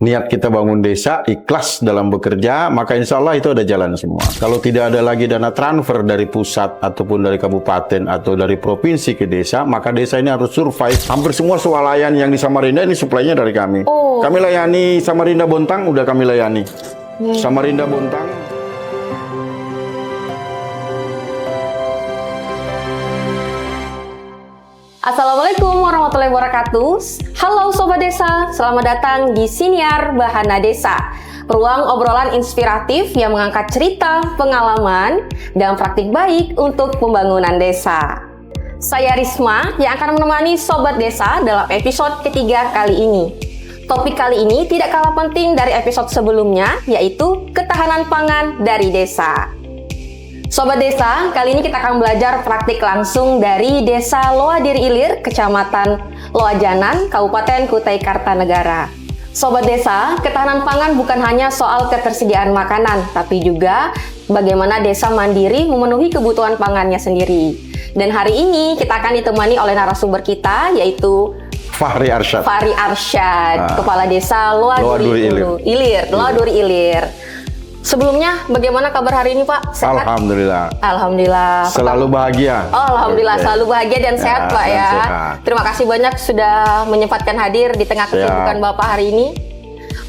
niat kita bangun desa, ikhlas dalam bekerja, maka insya Allah itu ada jalan semua. Kalau tidak ada lagi dana transfer dari pusat ataupun dari kabupaten atau dari provinsi ke desa, maka desa ini harus survive. Hampir semua swalayan yang di Samarinda ini suplainya dari kami. Kami layani Samarinda Bontang, udah kami layani. Samarinda Bontang. Assalamualaikum warahmatullahi wabarakatuh. Halo Sobat Desa, selamat datang di Siniar Bahana Desa, ruang obrolan inspiratif yang mengangkat cerita, pengalaman, dan praktik baik untuk pembangunan desa. Saya Risma yang akan menemani Sobat Desa dalam episode ketiga kali ini. Topik kali ini tidak kalah penting dari episode sebelumnya, yaitu ketahanan pangan dari desa. Sobat Desa, kali ini kita akan belajar praktik langsung dari Desa Loa Diri Ilir, Kecamatan Loajanan, Kabupaten Kutai Kartanegara. Sobat Desa, ketahanan pangan bukan hanya soal ketersediaan makanan, tapi juga bagaimana desa mandiri memenuhi kebutuhan pangannya sendiri. Dan hari ini kita akan ditemani oleh narasumber kita, yaitu Fahri Arsyad. Kepala Desa Loa Duri Ilir. Sebelumnya, bagaimana kabar hari ini, Pak? Sehat? Alhamdulillah. Selalu bahagia. Alhamdulillah, selalu bahagia dan sehat, Pak ya. Sehat. Terima kasih banyak sudah menyempatkan hadir di tengah kesibukan Bapak hari ini.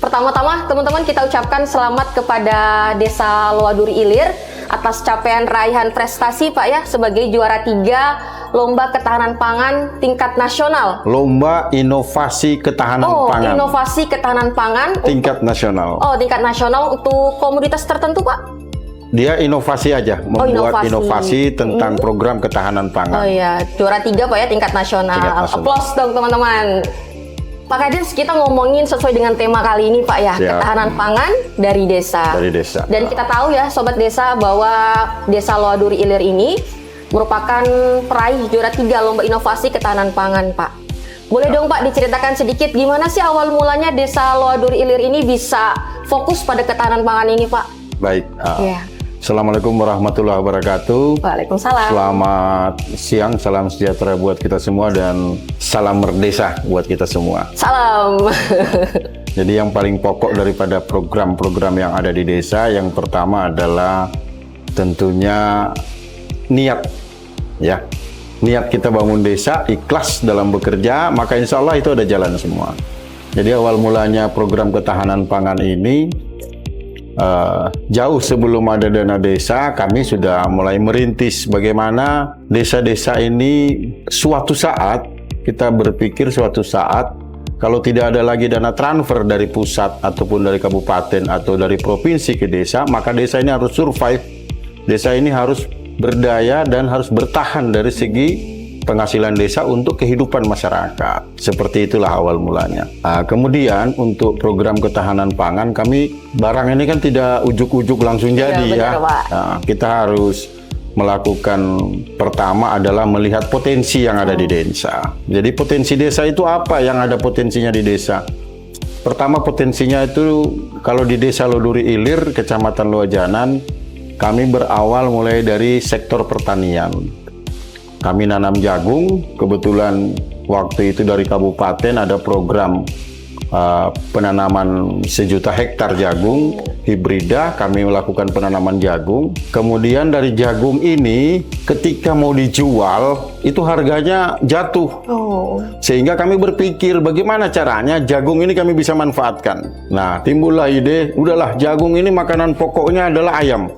Pertama-tama, teman-teman kita ucapkan selamat kepada Desa Loa Duri Ilir atas capaian raihan prestasi, Pak ya, sebagai juara 3 Lomba Ketahanan Pangan tingkat nasional. Lomba Inovasi Ketahanan Pangan. Inovasi Ketahanan Pangan tingkat nasional. Tingkat nasional untuk komoditas tertentu, Pak? Dia inovasi aja, membuat inovasi tentang program ketahanan pangan. Oh iya, juara 3 Pak ya, tingkat nasional. Aplaus dong teman-teman. Pak Kades, kita ngomongin sesuai dengan tema kali ini Pak ya, ketahanan pangan dari desa. Dan kita tahu ya Sobat Desa bahwa Desa Loa Duri Ilir ini merupakan peraih juara 3 Lomba Inovasi Ketahanan Pangan, Pak. Boleh dong Pak diceritakan sedikit gimana sih awal mulanya Desa Loa Duri Ilir ini bisa fokus pada ketahanan pangan ini, Pak? Baik. Assalamualaikum warahmatullahi wabarakatuh. Waalaikumsalam. Selamat siang, salam sejahtera buat kita semua dan salam merdesa buat kita semua. Salam. Jadi yang paling pokok daripada program-program yang ada di desa, yang pertama adalah tentunya niat. Ya, niat kita bangun desa, ikhlas dalam bekerja, maka insya Allah itu ada jalan semua. Jadi awal mulanya program ketahanan pangan ini, jauh sebelum ada dana desa, kami sudah mulai merintis bagaimana desa-desa ini suatu saat, kita berpikir suatu saat, kalau tidak ada lagi dana transfer dari pusat ataupun dari kabupaten atau dari provinsi ke desa, maka desa ini harus survive. Desa ini harus berdaya dan harus bertahan dari segi penghasilan desa untuk kehidupan masyarakat. Seperti itulah awal mulanya. Kemudian untuk program ketahanan pangan, kami barang ini kan tidak ujuk-ujuk langsung jadi ya. Kita harus melakukan, pertama adalah melihat potensi yang ada di desa. Jadi potensi desa itu apa yang ada potensinya di desa? Pertama potensinya itu kalau di Desa Loa Duri Ilir, Kecamatan Loajanan, kami berawal mulai dari sektor pertanian. Kami nanam jagung, kebetulan waktu itu dari kabupaten ada program penanaman 1 juta hektar jagung hibrida, kami melakukan penanaman jagung. Kemudian dari jagung ini ketika mau dijual itu harganya jatuh. Sehingga kami berpikir bagaimana caranya jagung ini kami bisa manfaatkan. Nah, timbullah ide, udahlah jagung ini makanan pokoknya adalah ayam.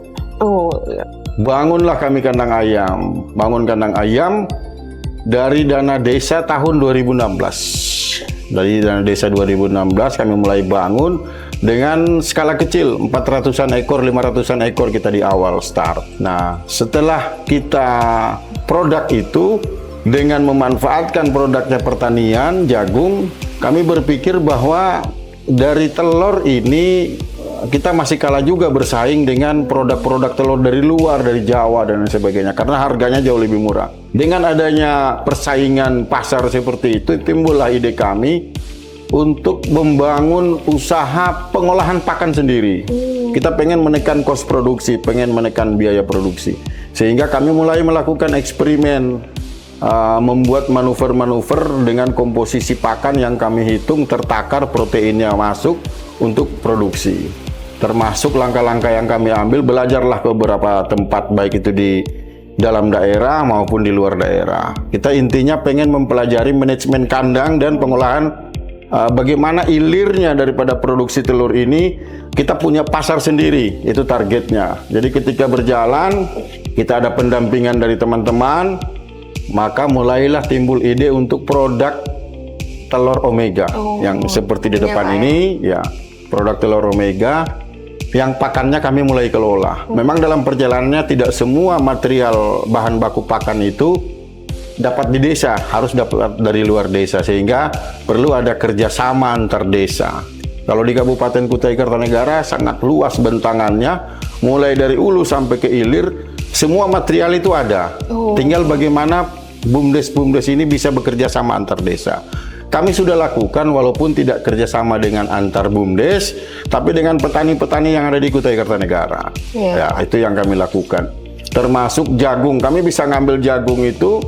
Bangunlah kami kandang ayam. Bangun kandang ayam dari dana desa tahun 2016. Dari dana desa 2016 kami mulai bangun dengan skala kecil, 400-an ekor, 500-an ekor kita di awal start. Nah, setelah kita produk itu dengan memanfaatkan produknya pertanian jagung, kami berpikir bahwa dari telur ini kita masih kalah juga bersaing dengan produk-produk telur dari luar, dari Jawa dan sebagainya, karena harganya jauh lebih murah. Dengan adanya persaingan pasar seperti itu, timbullah ide kami untuk membangun usaha pengolahan pakan sendiri. Kita pengen menekan kos produksi, pengen menekan biaya produksi. Sehingga kami mulai melakukan eksperimen, membuat manuver-manuver dengan komposisi pakan yang kami hitung tertakar, proteinnya masuk, untuk produksi. Termasuk langkah-langkah yang kami ambil, belajarlah ke beberapa tempat, baik itu di dalam daerah maupun di luar daerah. Kita intinya pengen mempelajari manajemen kandang dan pengolahan, bagaimana ilirnya daripada produksi telur ini. Kita punya pasar sendiri, itu targetnya. Jadi ketika berjalan, kita ada pendampingan dari teman-teman, maka mulailah timbul ide untuk produk telur omega yang seperti di depan ini, ya, produk telur omega yang pakannya kami mulai kelola. Memang dalam perjalanannya tidak semua material bahan baku pakan itu dapat di desa, harus dapat dari luar desa, sehingga perlu ada kerjasama antar desa. Kalau di Kabupaten Kutai Kartanegara sangat luas bentangannya, mulai dari hulu sampai ke hilir, semua material itu ada. Tinggal bagaimana BUMDes ini bisa bekerja sama antar desa. Kami sudah lakukan walaupun tidak kerjasama dengan antar BUMDes, tapi dengan petani-petani yang ada di Kutai Kartanegara. Ya, itu yang kami lakukan. Termasuk jagung, kami bisa ngambil jagung itu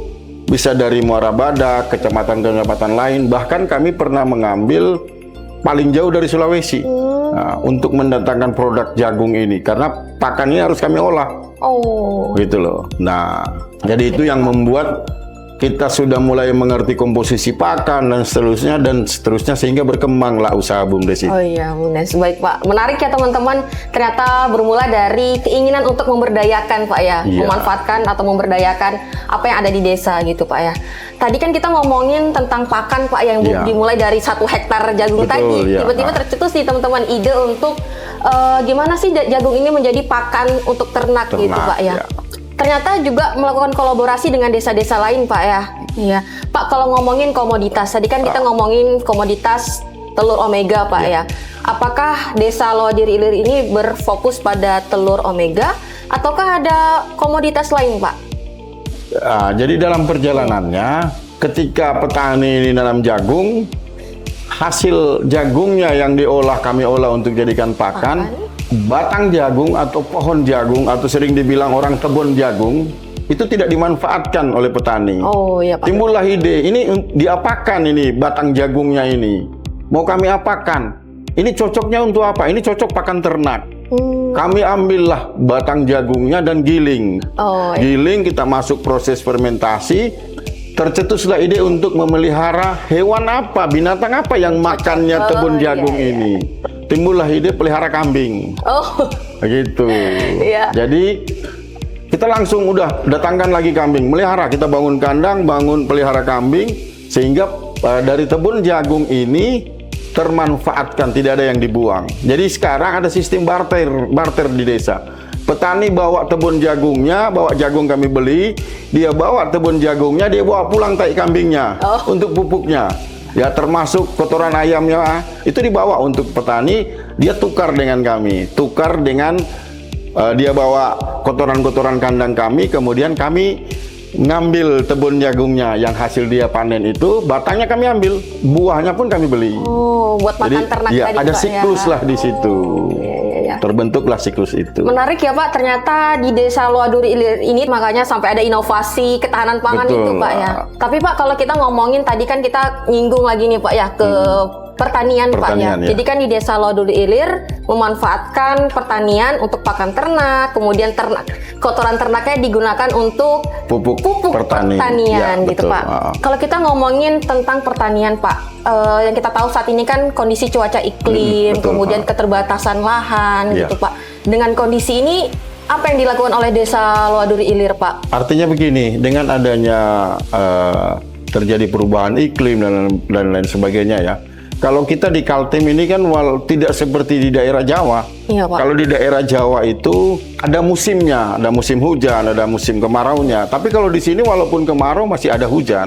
bisa dari Muara Badak, kecamatan-kecamatan lain. Bahkan kami pernah mengambil paling jauh dari Sulawesi untuk mendatangkan produk jagung ini, karena pakannya harus kami olah. Gitu loh. Nah, jadi itu yang membuat kita sudah mulai mengerti komposisi pakan dan seterusnya sehingga berkembanglah usaha BUMDes itu. Oh iya, BUMDes. Baik Pak, menarik ya teman-teman. Ternyata bermula dari keinginan untuk memberdayakan Pak ya, memanfaatkan atau memberdayakan apa yang ada di desa gitu Pak ya. Tadi kan kita ngomongin tentang pakan Pak yang dimulai dari 1 hektar jagung tadi. Tiba-tiba tercetus nih teman-teman ide untuk gimana sih jagung ini menjadi pakan untuk ternak gitu Pak ya. Ternyata juga melakukan kolaborasi dengan desa-desa lain Pak ya. Iya. Pak, kalau ngomongin komoditas, tadi kan kita ngomongin komoditas telur omega Pak ya. Apakah desa Lowadiri Ilir ini berfokus pada telur omega ataukah ada komoditas lain Pak? Jadi dalam perjalanannya, ketika petani ini nanam jagung, hasil jagungnya yang diolah kami olah untuk jadikan pakan. Batang jagung atau pohon jagung atau sering dibilang orang kebun jagung itu tidak dimanfaatkan oleh petani. Pak. Timbullah ide, ini diapakan ini batang jagungnya ini? Mau kami apakan? Ini cocoknya untuk apa? Ini cocok pakan ternak. Kami ambillah batang jagungnya dan giling. Giling, kita masuk proses fermentasi. Tercetuslah ide untuk memelihara hewan apa, binatang apa yang makannya kebun jagung ini. Timbullah ide pelihara kambing. Begitu. Jadi kita langsung udah datangkan lagi kambing, melihara. Kita bangun kandang, bangun pelihara kambing, sehingga dari kebun jagung ini termanfaatkan, tidak ada yang dibuang. Jadi sekarang ada sistem barter di desa. Petani bawa kebun jagungnya, bawa jagung kami beli, dia bawa kebun jagungnya, dia bawa pulang tai kambingnya untuk pupuknya. Ya, termasuk kotoran ayamnya itu dibawa untuk petani, dia tukar dengan kami, tukar dengan dia bawa kotoran-kotoran kandang kami, kemudian kami ngambil kebun jagungnya yang hasil dia panen itu, batangnya kami ambil, buahnya pun kami beli. Buat makan ternak tadi ada Pak, siklus lah di situ. Terbentuklah siklus itu. Menarik ya Pak, ternyata di desa Lowadiri Ilir ini makanya sampai ada inovasi ketahanan pangan itu Pak ya. Tapi Pak, kalau kita ngomongin tadi kan kita nyinggung lagi nih Pak ya ke pertanian Pak ya. Jadi kan di desa Lowadiri Ilir memanfaatkan pertanian untuk pakan ternak, kemudian kotoran ternaknya digunakan untuk pupuk pertanian gitu Pak. Kalau kita ngomongin tentang pertanian Pak, yang kita tahu saat ini kan kondisi cuaca iklim, kemudian keterbatasan lahan gitu Pak. Dengan kondisi ini apa yang dilakukan oleh desa Lowadiri Ilir Pak? Artinya begini, dengan adanya terjadi perubahan iklim dan lain sebagainya ya. Kalau kita di Kaltim ini kan tidak seperti di daerah Jawa. Kalau di daerah Jawa itu ada musimnya, ada musim hujan, ada musim kemaraunya. Tapi kalau di sini walaupun kemarau masih ada hujan,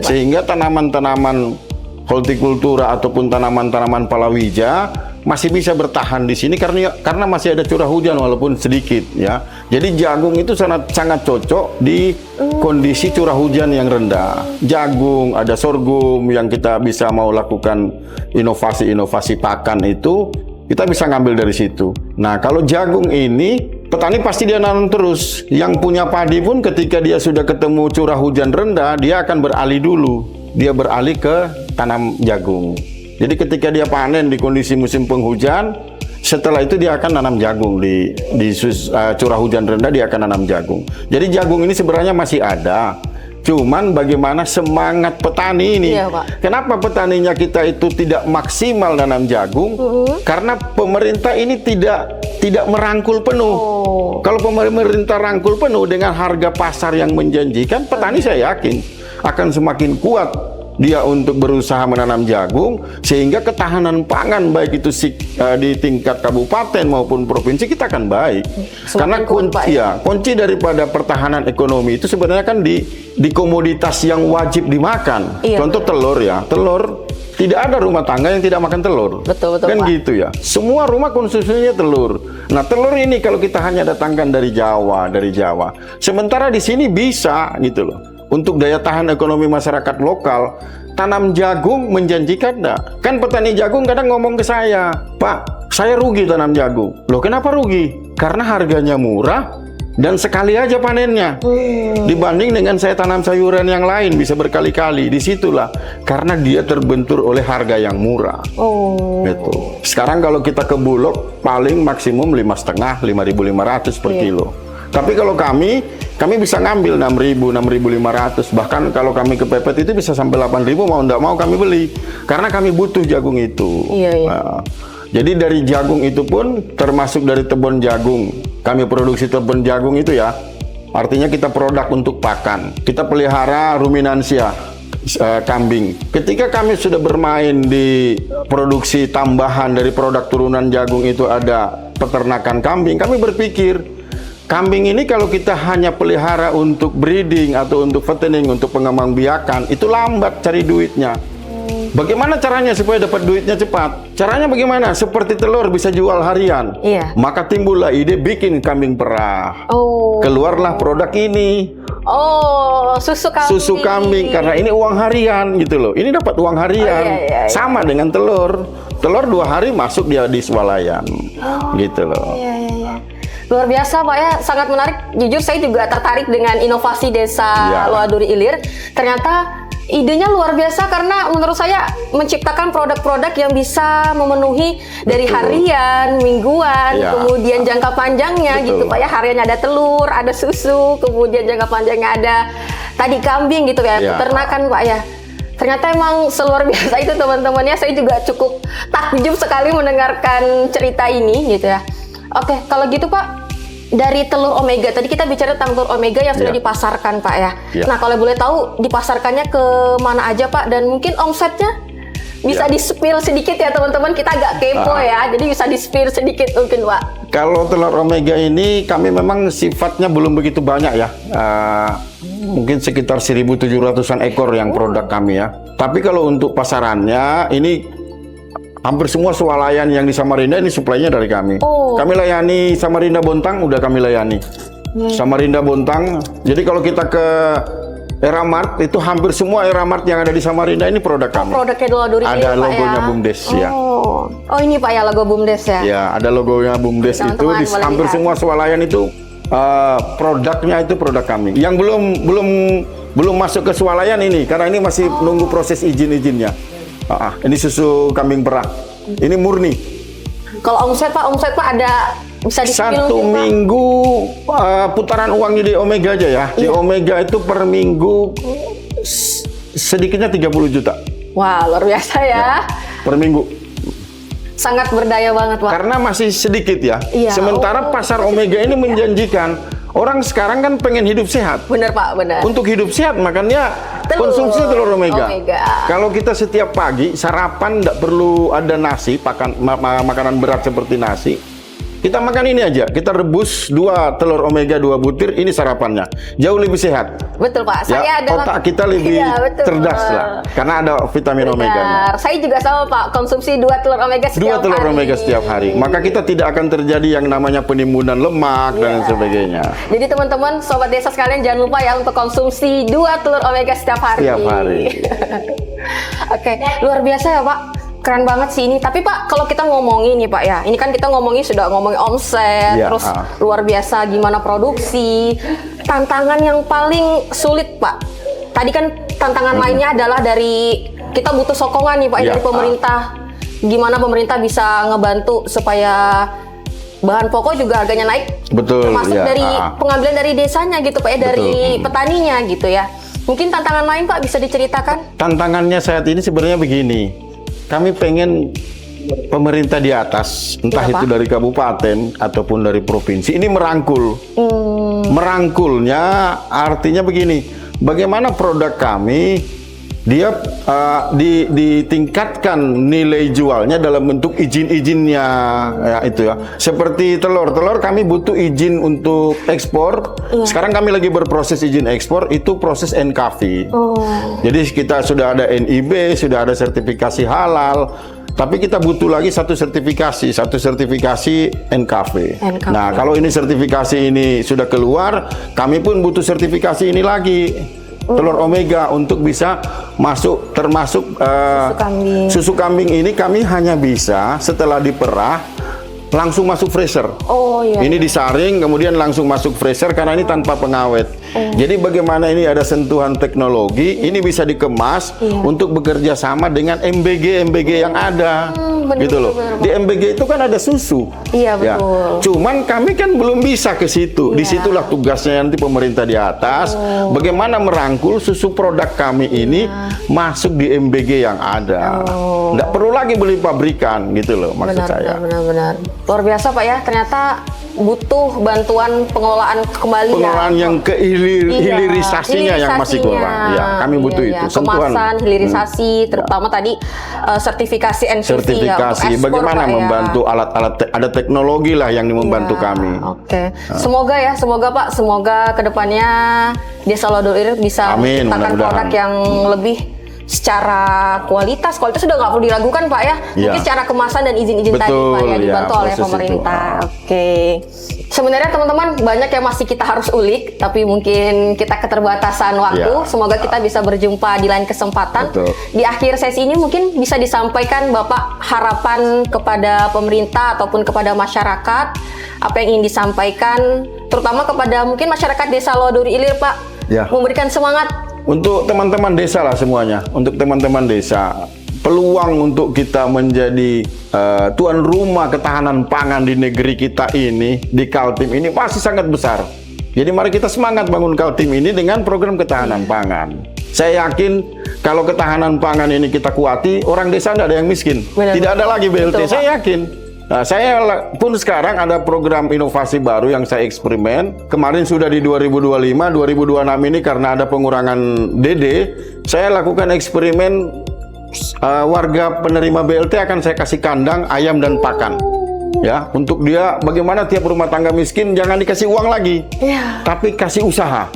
sehingga tanaman-tanaman hortikultura ataupun tanaman-tanaman palawija masih bisa bertahan di sini karena masih ada curah hujan walaupun sedikit ya. Jadi jagung itu sangat cocok di kondisi curah hujan yang rendah. Jagung, ada sorghum yang kita bisa mau lakukan inovasi pakan itu kita bisa ngambil dari situ. Nah, kalau jagung ini petani pasti dia nanam terus. Yang punya padi pun ketika dia sudah ketemu curah hujan rendah, dia akan beralih dulu. Dia beralih ke tanam jagung. Jadi ketika dia panen di kondisi musim penghujan, setelah itu dia akan nanam jagung di curah hujan rendah, dia akan nanam jagung. Jadi jagung ini sebenarnya masih ada. Cuman bagaimana semangat petani ini? Iya, Pak. Kenapa petaninya kita itu tidak maksimal nanam jagung? Karena pemerintah ini tidak merangkul penuh. Kalau pemerintah rangkul penuh dengan harga pasar yang menjanjikan, petani saya yakin akan semakin kuat dia untuk berusaha menanam jagung, sehingga ketahanan pangan baik itu di tingkat kabupaten maupun provinsi kita akan baik. Karena kunci daripada pertahanan ekonomi itu sebenarnya kan di komoditas yang wajib dimakan. Iya, Contoh telur ya, telur tidak ada rumah tangga yang tidak makan telur. Betul, kan Pak. gitu ya. Semua rumah konsumsinya telur. Nah, telur ini kalau kita hanya datangkan dari Jawa. Sementara di sini bisa gitu loh. Untuk daya tahan ekonomi masyarakat lokal, tanam jagung menjanjikan enggak? Kan petani jagung kadang ngomong ke saya, "Pak, saya rugi tanam jagung." Loh, kenapa rugi? Karena harganya murah dan sekali aja panennya. Dibanding dengan saya tanam sayuran yang lain bisa berkali-kali. Disitulah karena dia terbentur oleh harga yang murah. Gitu. Sekarang kalau kita ke Bulog paling maksimum 5,5, 5.500 per kilo. Tapi kalau kami bisa ngambil 6.000, 6.500. Bahkan kalau kami kepepet itu bisa sampai 8.000, mau nggak mau kami beli. Karena kami butuh jagung itu. Nah, jadi dari jagung itu pun termasuk dari tebon jagung. Kami produksi tebon jagung itu ya. Artinya kita produk untuk pakan. Kita pelihara ruminansia, kambing. Ketika kami sudah bermain di produksi tambahan dari produk turunan jagung itu ada peternakan kambing, kami berpikir, kambing ini kalau kita hanya pelihara untuk breeding atau untuk fattening, untuk pengembangbiakan, itu lambat cari duitnya. Bagaimana caranya supaya dapat duitnya cepat? Caranya bagaimana? Seperti telur bisa jual harian. Maka timbullah ide bikin kambing perah. Keluarlah produk ini. Susu kambing, karena ini uang harian gitu loh. Ini dapat uang harian. Sama dengan telur. Telur 2 hari masuk dia di swalayan. Gitu loh. Luar biasa Pak ya, sangat menarik. Jujur saya juga tertarik dengan inovasi desa Loaduri Ilir. Ternyata idenya luar biasa karena menurut saya menciptakan produk-produk yang bisa memenuhi dari harian, mingguan, kemudian jangka panjangnya gitu Pak ya. Hariannya ada telur, ada susu, kemudian jangka panjangnya ada tadi kambing gitu ya, peternakan Pak ya. Ternyata emang seluar biasa itu teman-temannya. Saya juga cukup takjub sekali mendengarkan cerita ini gitu ya. Oke, kalau gitu Pak, dari telur omega, tadi kita bicara tentang telur omega yang sudah dipasarkan Pak ya. Nah, kalau boleh tahu dipasarkannya ke mana aja Pak, dan mungkin omsetnya bisa di-spill sedikit ya teman-teman, kita agak kepo ya, jadi bisa di-spill sedikit mungkin Pak. Kalau telur omega ini kami memang sifatnya belum begitu banyak ya, mungkin sekitar 1.700-an ekor yang produk kami ya. Tapi kalau untuk pasarannya ini hampir semua swalayan yang di Samarinda ini suplainya dari kami. Kami layani Samarinda Bontang, udah kami layani. Samarinda Bontang. Jadi kalau kita ke Eramart, itu hampir semua Eramart yang ada di Samarinda ini produk kami. Produknya Loaduri ada logonya BUMDes ya. Ini Pak ya, logo BUMDes ya. Ya, ada logonya BUMDes itu di hampir semua swalayan itu produknya itu produk kami. Yang belum masuk ke swalayan ini karena ini masih nunggu proses izin-izinnya. Ini susu kambing perah. Ini murni. Kalau omset Pak ada bisa di-spill satu minggu putaran uangnya di Omega aja ya. Di Omega itu per minggu sedikitnya 30 juta. Wah, luar biasa ya. Per minggu. Sangat berdaya banget Pak. Karena masih sedikit ya. Sementara pasar Omega ini menjanjikan. Orang sekarang kan pengen hidup sehat. Benar Pak, benar. Untuk hidup sehat makanya konsumsi telur omega. Kalau kita setiap pagi sarapan tidak perlu ada nasi, makanan berat seperti nasi. Kita makan ini aja, kita rebus 2 telur omega 2 butir, ini sarapannya. Jauh lebih sehat. Betul Pak, ya, saya adalah otak kita lebih cerdas lah, karena ada vitamin omega. Saya juga sama Pak, konsumsi 2 telur omega setiap hari. 2 telur omega setiap hari, maka kita tidak akan terjadi yang namanya penimbunan lemak dan sebagainya. Jadi teman-teman, sobat desa sekalian jangan lupa ya untuk konsumsi 2 telur omega setiap hari. Setiap hari. Oke, luar biasa ya Pak. Keren banget sih ini. Tapi Pak, kalau kita ngomongin nih Pak ya, ini kan kita sudah ngomongin omset, terus luar biasa gimana produksi. Tantangan yang paling sulit Pak, tadi kan tantangan lainnya adalah dari kita butuh sokongan nih Pak Ya. dari pemerintah. Gimana pemerintah bisa ngebantu supaya bahan pokok juga harganya naik, Betul. termasuk Ya. dari pengambilan dari desanya gitu Pak ya, dari Betul. petaninya gitu ya. Mungkin tantangan lain Pak bisa diceritakan? Tantangannya saat ini sebenarnya begini, kami pengen pemerintah di atas, entah Iya, itu Pak. dari kabupaten ataupun dari provinsi, ini merangkul. Merangkulnya artinya begini, bagaimana produk kami dia ditingkatkan nilai jualnya dalam bentuk izin-izinnya, ya itu ya. Seperti telur kami butuh izin untuk ekspor. Sekarang kami lagi berproses izin ekspor, itu proses NKV. Jadi kita sudah ada NIB, sudah ada sertifikasi halal. Tapi kita butuh lagi satu sertifikasi NKV. Nah, kalau ini sertifikasi ini sudah keluar, kami pun butuh sertifikasi ini lagi. Telur omega untuk bisa masuk, termasuk susu kambing ini kami hanya bisa setelah diperah langsung masuk freezer. Oh iya. Ini disaring kemudian langsung masuk freezer karena ini tanpa pengawet. Jadi bagaimana ini ada sentuhan teknologi, ini bisa dikemas untuk bekerja sama dengan MBG yang ada. Bener, Gitu loh. bener, Di MBG itu kan ada susu. Iya, Ya. betul. Cuman kami kan belum bisa ke situ. Disitulah tugasnya nanti pemerintah di atas. Bagaimana merangkul susu produk kami ini masuk di MBG yang ada. Nggak perlu lagi beli pabrikan gitu loh maksud saya. Benar. Luar biasa Pak ya, ternyata butuh bantuan pengelolaan kembali Pengelolaan yang hilirisasinya yang masih kurang. hilirisasinya. Ya, kami butuh itu. Sentuhan. Kemasan, hilirisasi, terutama tadi sertifikasi NCC ya, untuk Sertifikasi, ekspor, bagaimana Pak, ya. membantu alat-alat, ada teknologi lah yang membantu Ya, kami. Oke. Semoga Pak, semoga kedepannya Desa Lodul Ilir bisa Amin, menciptakan mudah-mudahan. produk yang lebih secara kualitas sudah nggak perlu diragukan Pak ya. Mungkin Ya. secara kemasan dan izin-izin tadi Betul, Pak ya ya, dibantu oleh proses pemerintah. itu. Oke. Sebenarnya teman-teman banyak yang masih kita harus ulik, tapi mungkin kita keterbatasan waktu. Ya. Semoga kita bisa berjumpa di lain kesempatan. Betul. Di akhir sesi ini mungkin bisa disampaikan Bapak harapan kepada pemerintah ataupun kepada masyarakat, apa yang ingin disampaikan, terutama kepada mungkin masyarakat Desa Lodul Ilir Pak, Ya. memberikan semangat. Untuk teman-teman desa lah semuanya, untuk teman-teman desa, peluang untuk kita menjadi tuan rumah ketahanan pangan di negeri kita ini, di Kaltim ini masih sangat besar. Jadi mari kita semangat bangun Kaltim ini dengan program ketahanan pangan. Saya yakin kalau ketahanan pangan ini kita kuati, orang desa tidak ada yang miskin. Benar. Tidak ada lagi BLT, Betul, Pak. saya yakin. Nah, saya pun sekarang ada program inovasi baru yang saya eksperimen. Kemarin sudah di 2025, 2026 ini karena ada pengurangan DD, saya lakukan eksperimen warga penerima BLT akan saya kasih kandang, ayam dan pakan. Ya, untuk dia bagaimana tiap rumah tangga miskin jangan dikasih uang lagi. Iya. Tapi kasih usaha.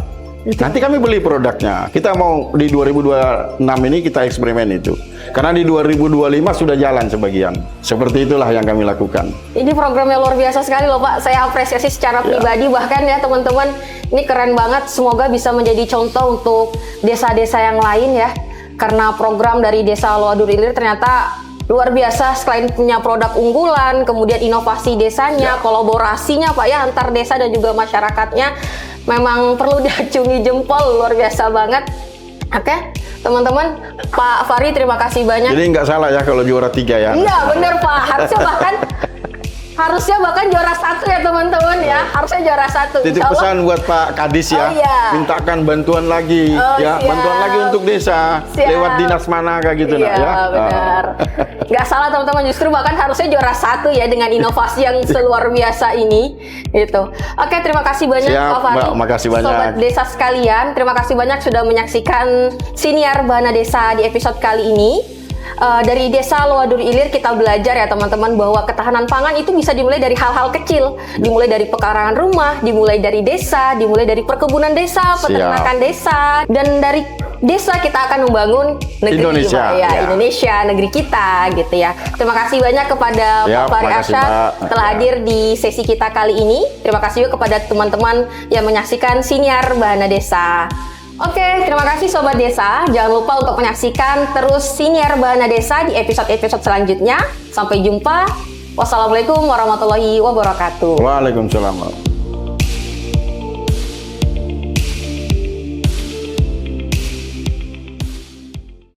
Nanti kami beli produknya. Kita mau di 2026 ini kita eksperimen itu. Karena di 2025 sudah jalan sebagian. Seperti itulah yang kami lakukan. Ini programnya luar biasa sekali loh Pak. Saya apresiasi secara pribadi bahkan ya teman-teman. Ini keren banget. Semoga bisa menjadi contoh untuk desa-desa yang lain ya. Karena program dari Desa Lodul Ilir ternyata luar biasa. Selain punya produk unggulan, kemudian inovasi desanya, kolaborasinya Pak ya antar desa dan juga masyarakatnya memang perlu diacungi jempol. Luar biasa banget. Oke, teman-teman, Pak Fahri terima kasih banyak. Jadi nggak salah ya kalau juara 3 ya. Iya bener Pak, harusnya bahkan juara 1 ya teman-teman ya, harusnya juara 1. Titip Insya Allah. pesan buat Pak Kadis ya, Oh, iya. mintakan bantuan lagi Oh, ya, siap. bantuan lagi untuk desa Siap. lewat dinas mana kayak gitu Iya nak ya. benar. Nggak salah teman-teman, justru bahkan harusnya juara 1 ya dengan inovasi yang seluar biasa ini. Itu. Oke, terima kasih banyak Siap, Pak Fahri. Mbak, makasih banyak. Sobat desa sekalian, terima kasih banyak sudah menyaksikan Siniar Bahana Desa di episode kali ini. Dari Desa Lodul Ilir kita belajar ya teman-teman bahwa ketahanan pangan itu bisa dimulai dari hal-hal kecil, dimulai dari pekarangan rumah, dimulai dari desa, dimulai dari perkebunan desa, peternakan desa, dan dari desa kita akan membangun negeri Indonesia, Pak, ya, ya. Indonesia, negeri kita gitu ya. Terima kasih banyak kepada Ya, Pak Fahri makasih, Arsyad Mbak. telah Ya. hadir di sesi kita kali ini. Terima kasih juga kepada teman-teman yang menyaksikan Siniar Bahana Desa. Oke, terima kasih Sobat Desa. Jangan lupa untuk menyaksikan terus Siniar Bahana Desa di episode-episode selanjutnya. Sampai jumpa. Wassalamualaikum warahmatullahi wabarakatuh. Waalaikumsalam.